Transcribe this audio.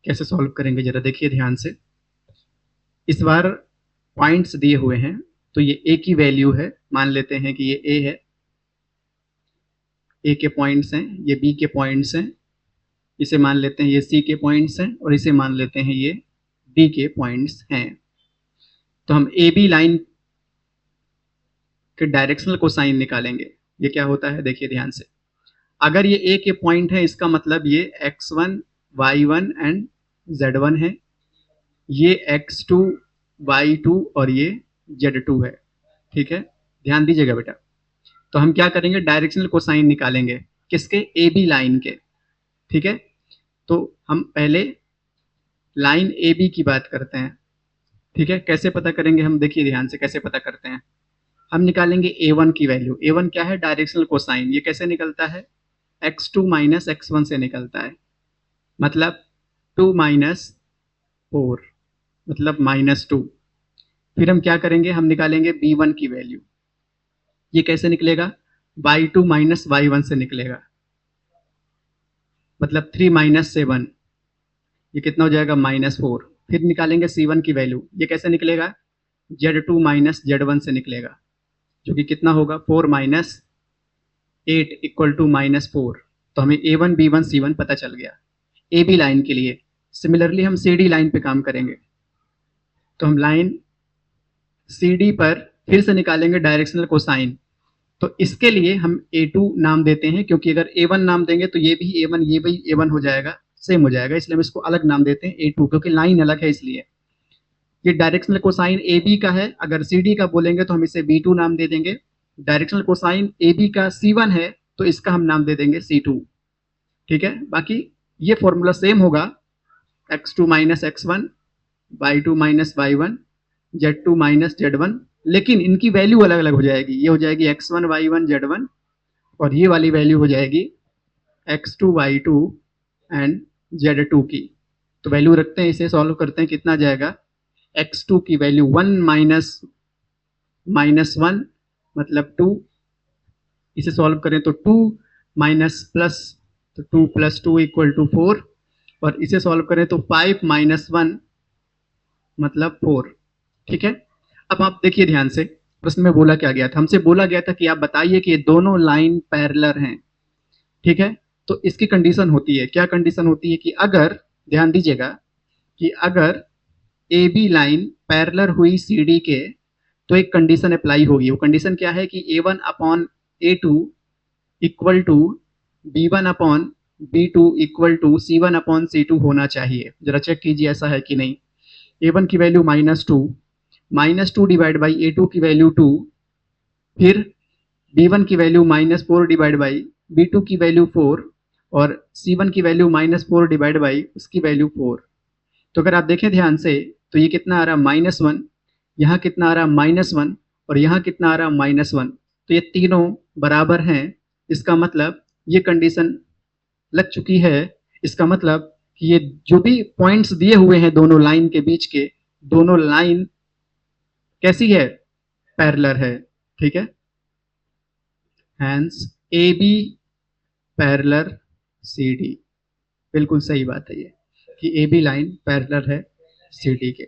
कैसे सॉल्व करेंगे जरा देखिए ध्यान से। इस बार पॉइंट्स दिए हुए हैं, तो ये ए की वैल्यू है, मान लेते हैं कि ये ए है, ए के पॉइंट्स हैं, ये बी के पॉइंट्स हैं, इसे मान लेते हैं ये सी के पॉइंट्स हैं, और इसे मान लेते हैं ये डी के पॉइंट्स हैं। तो हम ए बी लाइन के डायरेक्शनल कोसाइन निकालेंगे। ये क्या होता है देखिए ध्यान से। अगर ये ए के पॉइंट है, इसका मतलब ये x1, y1 एंड z1 है, ये x2, y2 और ये z2 है। ठीक है, ध्यान दीजिएगा बेटा। तो हम क्या करेंगे, डायरेक्शनल कोसाइन निकालेंगे किसके, ए बी लाइन के। ठीक है, तो हम पहले लाइन ए बी की बात करते हैं। ठीक है, कैसे पता करेंगे हम, देखिए ध्यान से कैसे पता करते हैं। हम निकालेंगे a1 की वैल्यू। a1 क्या है, डायरेक्शनल कोसाइन। ये कैसे निकलता है, x2 माइनस x1 से निकलता है, मतलब 2 माइनस 4 मतलब -2। फिर हम क्या करेंगे, हम निकालेंगे b1 की वैल्यू। ये कैसे निकलेगा, y2 माइनस y1 से निकलेगा, मतलब 3 माइनस 7, ये कितना हो जाएगा, -4। फिर निकालेंगे c1 की वैल्यू। ये कैसे निकलेगा, z2 माइनस z1 से निकलेगा, जो कि कितना होगा, 4 माइनस 8 इक्वल टू -4। तो हमें a1 b1 c1 पता चल गया ए बी लाइन के लिए। सिमिलरली हम सी डी लाइन पे काम करेंगे। तो हम लाइन सी डी पर फिर से निकालेंगे डायरेक्शनल कोसाइन। तो इसके लिए हम a2 नाम देते हैं, क्योंकि अगर a1 नाम देंगे तो ये भी a1 ये भी a1 हो जाएगा, सेम हो जाएगा, इसलिए हम इसको अलग नाम देते हैं a2, क्योंकि लाइन अलग है इसलिए। ये डायरेक्शनल कोसाइन ए बी का है, अगर सी डी का बोलेंगे तो हम इसे b2 नाम दे देंगे। डायरेक्शनल कोसाइन ए बी का c1 है, तो इसका हम नाम दे देंगे c2। ठीक है, बाकी ये फॉर्मूला सेम होगा, x2 minus x1, y2 minus y1, z2 minus z1, लेकिन इनकी वैल्यू अलग अलग हो जाएगी। ये हो जाएगी x1 y1 z1, और ये वाली वैल्यू हो जाएगी x2 y2 एंड z2 की। तो वैल्यू रखते हैं, इसे सॉल्व करते हैं, कितना जाएगा, x2 की वैल्यू 1 माइनस -1 मतलब 2, इसे सॉल्व करें तो 2 माइनस प्लस, तो 2 प्लस 2 इक्वल टू 4, और इसे सॉल्व करें तो 5 माइनस 1 मतलब 4। ठीक है, अब आप देखिए ध्यान से, प्रश्न में बोला क्या गया था, हमसे बोला गया था कि आप बताइए कि ये दोनों लाइन पैरेलल हैं। ठीक है, तो इसकी कंडीशन होती है, क्या कंडीशन होती है कि अगर, ध्यान दीजिएगा, कि अगर ए बी लाइन पैरेलल हुई सी डी के, तो एक कंडीशन अप्लाई होगी। वो कंडीशन क्या है कि a1 upon a2 equal to b1 upon b2 equal to c1 upon c2 होना चाहिए। जरा चेक कीजिए ऐसा है कि नहीं। a1 की वैल्यू -2 डिवाइड बाई a2 की वैल्यू 2, फिर b1 की वैल्यू -4 डिवाइड बाई b2 की वैल्यू 4, और c1 की वैल्यू -4 डिवाइड बाई उसकी वैल्यू 4। तो अगर आप देखें ध्यान से, तो ये कितना आ रहा है, -1, यहाँ कितना आ रहा है, -1, और यहाँ कितना आ रहा है, -1। तो ये तीनों बराबर हैं। इसका मतलब ये कंडीशन लग चुकी है। इसका मतलब कि ये जो भी पॉइंट्स दिए हुए हैं दोनों लाइन के बीच के, दोनों लाइन कैसी है, पैरेलल है। ठीक है, hence A B parallel C D, बिल्कुल सही बात है ये, कि ए बी लाइन पैरेलल है सी डी के।